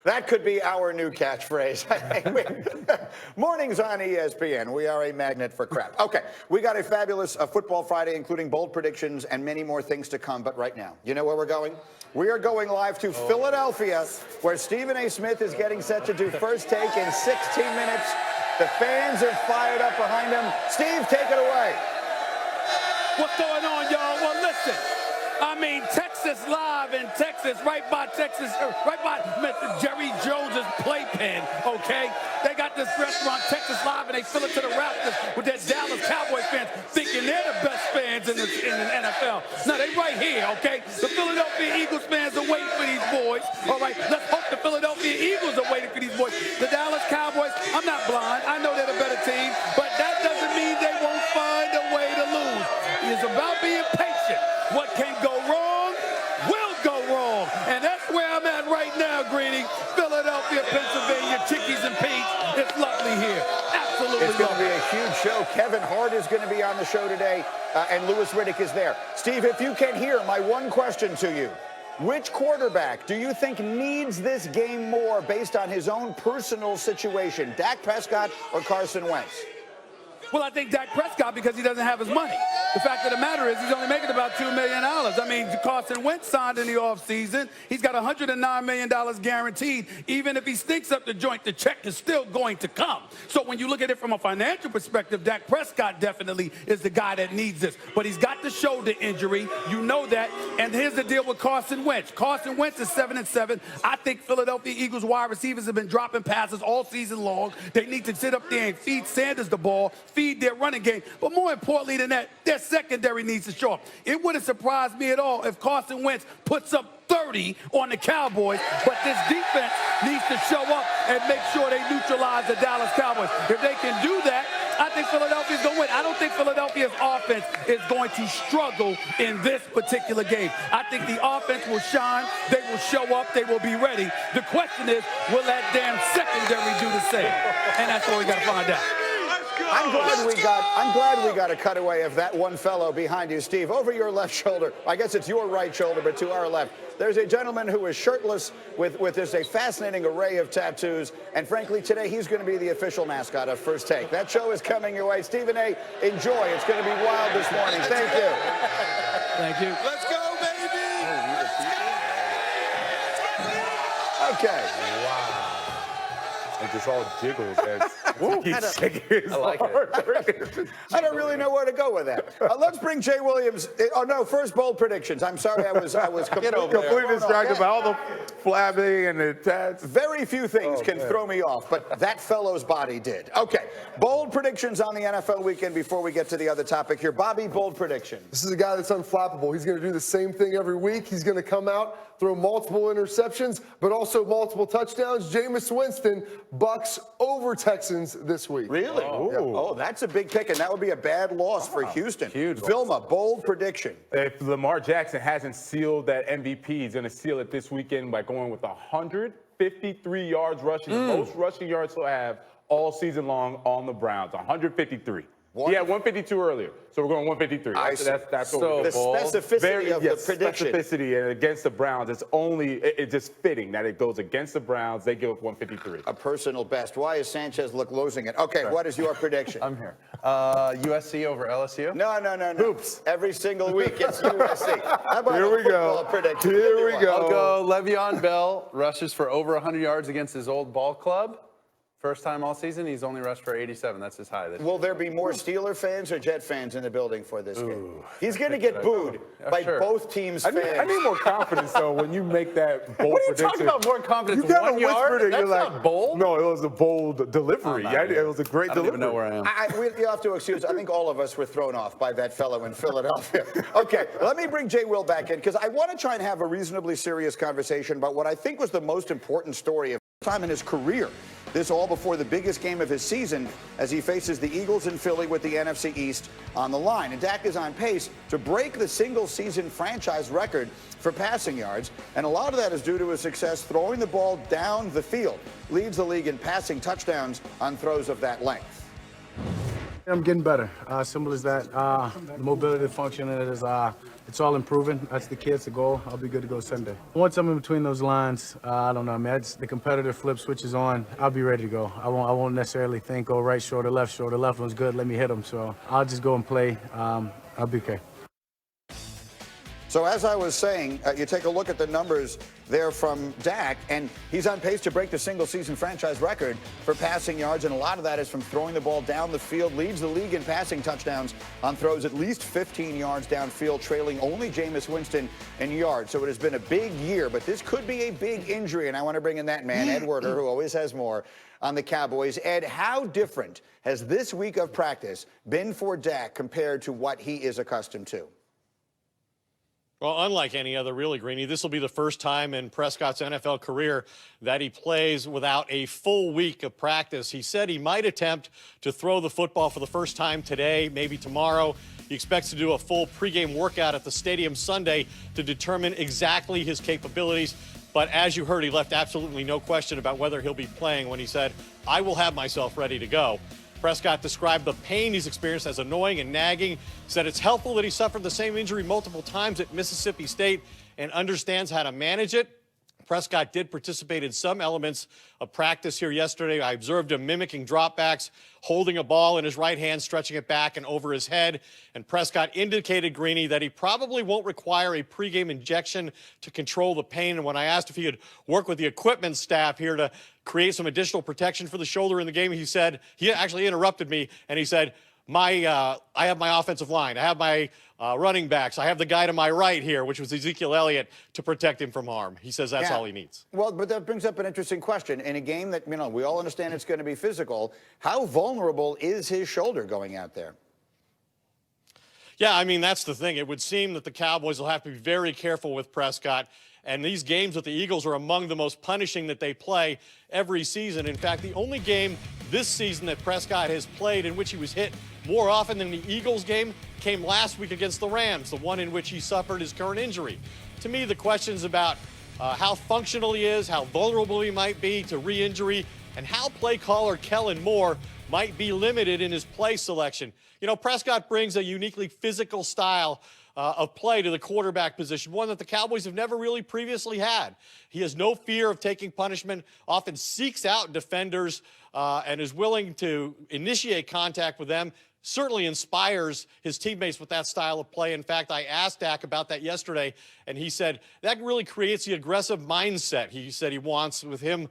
That could be our new catchphrase. Mornings on ESPN. We are a magnet for crap. Okay, we got a fabulous Football Friday, including bold predictions and many more things to come. But right now, you know where we're going? We are going live to Philadelphia, where Stephen A. Smith is getting set to do First Take in 16 minutes. The fans are fired up behind him. Steve, take it away. What's going on, y'all? Well, listen. I mean, Texas Live in Texas, right by Mr. Jerry Jones's playpen, okay? They got this restaurant, Texas Live, and they fill it to the rafters with their Dallas Cowboys fans, thinking they're the best fans in the NFL. No, they right here, okay? The Philadelphia Eagles fans are waiting for these boys, all right? Let's hope the Philadelphia Eagles are waiting for these boys. The Dallas Cowboys, I'm not blind. I know they're the better team, but that doesn't mean they won't find a way to lose. It's about being patient. What can go wrong will go wrong. And that's where I'm at right now, Greeny. Philadelphia, Pennsylvania, Chickies and Pete's. It's lovely here. Absolutely It's going to be a huge show. Kevin Hart is going to be on the show today, and Louis Riddick is there. Steve, if you can hear, my one question to you. Which quarterback do you think needs this game more based on his own personal situation? Dak Prescott or Carson Wentz? Well, I think Dak Prescott, because he doesn't have his money. The fact of the matter is he's only making about $2 million. I mean, Carson Wentz signed in the offseason. He's got $109 million guaranteed. Even if he stinks up the joint, the check is still going to come. So when you look at it from a financial perspective, Dak Prescott definitely is the guy that needs this. But he's got the shoulder injury. You know that. And here's the deal with Carson Wentz. Carson Wentz is 7-7. I think Philadelphia Eagles wide receivers have been dropping passes all season long. They need to sit up there and feed Sanders the ball, feed their running game. But more importantly than that, their secondary needs to show up. It wouldn't surprise me at all if Carson Wentz puts up 30 on the Cowboys, but this defense needs to show up and make sure they neutralize the Dallas Cowboys. If they can do that, I think Philadelphia's going to win. I don't think Philadelphia's offense is going to struggle in this particular game. I think the offense will shine. They will show up. They will be ready. The question is, will that damn secondary do the same? And that's what we got to find out. I'm glad we got a cutaway of that one fellow behind you, Steve. Over your left shoulder, I guess it's your right shoulder, but to our left, there's a gentleman who is shirtless with just a fascinating array of tattoos. And frankly, today he's going to be the official mascot of First Take. That show is coming your way. Stephen A., enjoy. It's going to be wild this morning. Thank you. Thank you. Let's go, baby. Okay. Wow. It just all jiggles as he keeps shaking his arm. I don't really know where to go with that. Let's bring Jay Williams. Oh, no, first bold predictions. I'm sorry, I was completely distracted by all the flabbing and the tats. Very few things can throw me off, but that fellow's body did. Okay, bold predictions on the NFL weekend before we get to the other topic here. Bobby, bold prediction. This is a guy that's unflappable. He's going to do the same thing every week. He's going to come out, throw multiple interceptions, but also multiple touchdowns. Jameis Winston, Bucks over Texans this week. Really? Oh, that's a big pick, and that would be a bad loss for Houston. Huge. Vilma, bold prediction. If Lamar Jackson hasn't sealed that MVP, he's going to seal it this weekend by going with 153 yards rushing, the most rushing yards he'll have all season long on the Browns, 153. He had 152 earlier, so we're going 153. That's so the specificity of the prediction. Specificity, and against the Browns, it's just fitting that it goes against the Browns. They give up 153. A personal best. Why is Sanchez losing it? Okay, what is your prediction? I'm here. USC over LSU? No. Hoops. Every single week it's USC. How about Here we go. Prediction? Here we go. I'll go Le'Veon Bell rushes for over 100 yards against his old ball club. First time all season, he's only rushed for 87. That's his high. Will there be more Steeler fans or Jet fans in the building for this game? He's going to get booed by both teams' fans. I need more confidence, though, when you make that bold What are you prediction. talking about, more confidence? You kind of 1 yard? whispered it. That's You're like, not bold. No, it was a bold delivery. It was a great delivery. I don't even know where I am. You have to excuse. I think all of us were thrown off by that fellow in Philadelphia. Okay, let me bring Jay Will back in, because I want to try and have a reasonably serious conversation about what I think was the most important story of time in his career. This all before the biggest game of his season as he faces the Eagles in Philly with the NFC East on the line. And Dak is on pace to break the single-season franchise record for passing yards. And a lot of that is due to his success throwing the ball down the field. Leads the league in passing touchdowns on throws of that length. I'm getting better. Simple as that. The mobility function is it's all improving. That's the key. It's the goal. I'll be good to go Sunday. Once I'm in between those lines, I don't know, man. The competitor flip switches on. I'll be ready to go. I won't necessarily think, oh, right shoulder, left shoulder. Left one's good. Let me hit him. So I'll just go and play. I'll be okay. So as I was saying, you take a look at the numbers there from Dak, and he's on pace to break the single-season franchise record for passing yards, and a lot of that is from throwing the ball down the field. Leads the league in passing touchdowns on throws at least 15 yards downfield, trailing only Jameis Winston in yards. So it has been a big year, but this could be a big injury, and I want to bring in that man, Ed Werder, who always has more on the Cowboys. Ed, how different has this week of practice been for Dak compared to what he is accustomed to? Well, unlike any other, really, Greeny, this will be the first time in Prescott's NFL career that he plays without a full week of practice. He said he might attempt to throw the football for the first time today, maybe tomorrow. He expects to do a full pregame workout at the stadium Sunday to determine exactly his capabilities. But as you heard, he left absolutely no question about whether he'll be playing when he said, "I will have myself ready to go." Prescott described the pain he's experienced as annoying and nagging, said it's helpful that he suffered the same injury multiple times at Mississippi State and understands how to manage it. Prescott did participate in some elements of practice here yesterday. I observed him mimicking dropbacks, holding a ball in his right hand, stretching it back and over his head. And Prescott indicated, Greeny, that he probably won't require a pregame injection to control the pain. And when I asked if he could work with the equipment staff here to create some additional protection for the shoulder in the game, he said, he actually interrupted me, and he said, I have my offensive line. I have my running backs. I have the guy to my right here, which was Ezekiel Elliott, to protect him from harm. He says that's all he needs. Well, but that brings up an interesting question. In a game that, we all understand it's going to be physical, how vulnerable is his shoulder going out there? Yeah, I mean, that's the thing. It would seem that the Cowboys will have to be very careful with Prescott. And these games with the Eagles are among the most punishing that they play every season. In fact, the only game this season that Prescott has played in which he was hit more often than the Eagles game came last week against the Rams, the one in which he suffered his current injury. To me, the questions about how functional he is, how vulnerable he might be to re-injury, and how play caller Kellen Moore might be limited in his play selection. Prescott brings a uniquely physical style of play to the quarterback position, one that the Cowboys have never really previously had. He has no fear of taking punishment, often seeks out defenders, and is willing to initiate contact with them. Certainly inspires his teammates with that style of play. In fact, I asked Dak about that yesterday, and he said that really creates the aggressive mindset he said he wants with him,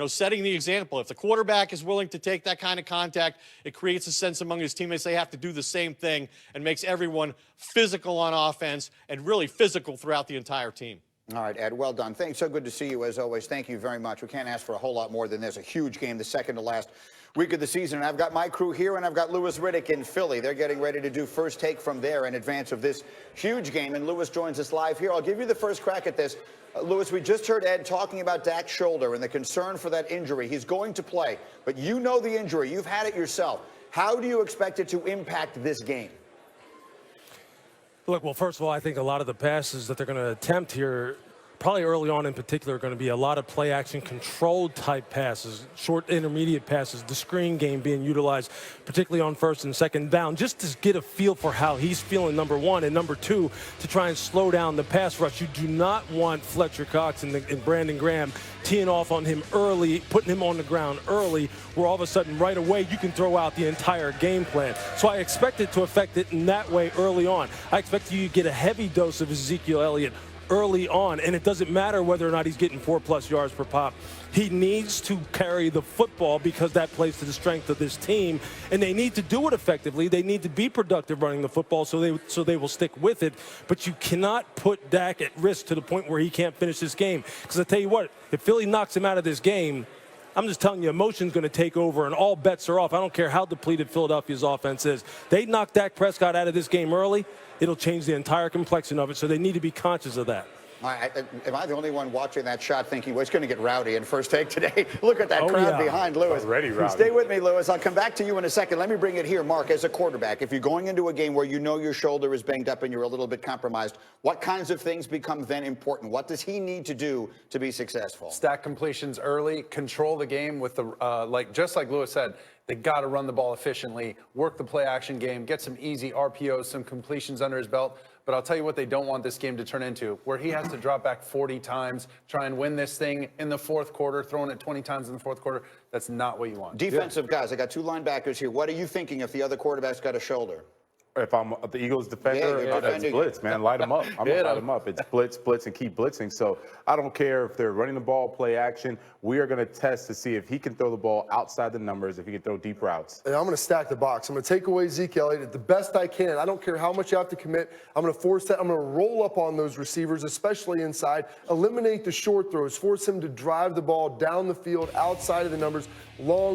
setting the example. If the quarterback is willing to take that kind of contact, it creates a sense among his teammates they have to do the same thing and makes everyone physical on offense and really physical throughout the entire team. All right, Ed, well done. Thanks. So good to see you as always. Thank you very much. We can't ask for a whole lot more than this. A huge game, the second to last week of the season. And I've got my crew here, and I've got Louis Riddick in Philly. They're getting ready to do First Take from there in advance of this huge game. And Louis joins us live here. I'll give you the first crack at this. Louis, we just heard Ed talking about Dak's shoulder and the concern for that injury. He's going to play, but you know the injury. You've had it yourself. How do you expect it to impact this game? Look, well, first of all, I think a lot of the passes that they're going to attempt here, probably early on in particular, are going to be a lot of play action controlled type passes, short intermediate passes, the screen game being utilized, particularly on first and second down, just to get a feel for how he's feeling, number one, and number two, to try and slow down the pass rush. You do not want Fletcher Cox and Brandon Graham teeing off on him early, putting him on the ground early, where all of a sudden right away you can throw out the entire game plan. So I expect it to affect it in that way early on. I expect you to get a heavy dose of Ezekiel Elliott early on, and it doesn't matter whether or not he's getting 4+ yards per pop. He needs to carry the football because that plays to the strength of this team, and they need to do it effectively. They need to be productive running the football so they will stick with it. But you cannot put Dak at risk to the point where he can't finish this game. Because I tell you what, if Philly knocks him out of this game, I'm just telling you, emotion's going to take over, and all bets are off. I don't care how depleted Philadelphia's offense is. They knock Dak Prescott out of this game early, it'll change the entire complexion of it, so they need to be conscious of that. Am I the only one watching that shot thinking, well, it's going to get rowdy in First Take today? Look at that crowd behind Lewis. Already rowdy. Stay with me, Lewis. I'll come back to you in a second. Let me bring it here. Mark, as a quarterback, if you're going into a game where you know your shoulder is banged up and you're a little bit compromised, what kinds of things become then important? What does he need to do to be successful? Stack completions early, control the game with the, just like Lewis said, They got to run the ball efficiently, work the play action game, get some easy RPOs, some completions under his belt. But I'll tell you what they don't want this game to turn into, where he has to drop back 40 times, try and win this thing in the fourth quarter, throwing it 20 times in the fourth quarter. That's not what you want. Defensive guys, I got two linebackers here. What are you thinking if the other quarterback's got a shoulder? If I'm the Eagles defender, Yeah, it's blitz, man. Light them up. I'm going to light them up. It's blitz, and keep blitzing. So I don't care if they're running the ball, play action. We are going to test to see if he can throw the ball outside the numbers, if he can throw deep routes. And I'm going to stack the box. I'm going to take away Zeke Elliott the best I can. I don't care how much you have to commit. I'm going to force that. I'm going to roll up on those receivers, especially inside, eliminate the short throws, force him to drive the ball down the field, outside of the numbers, long.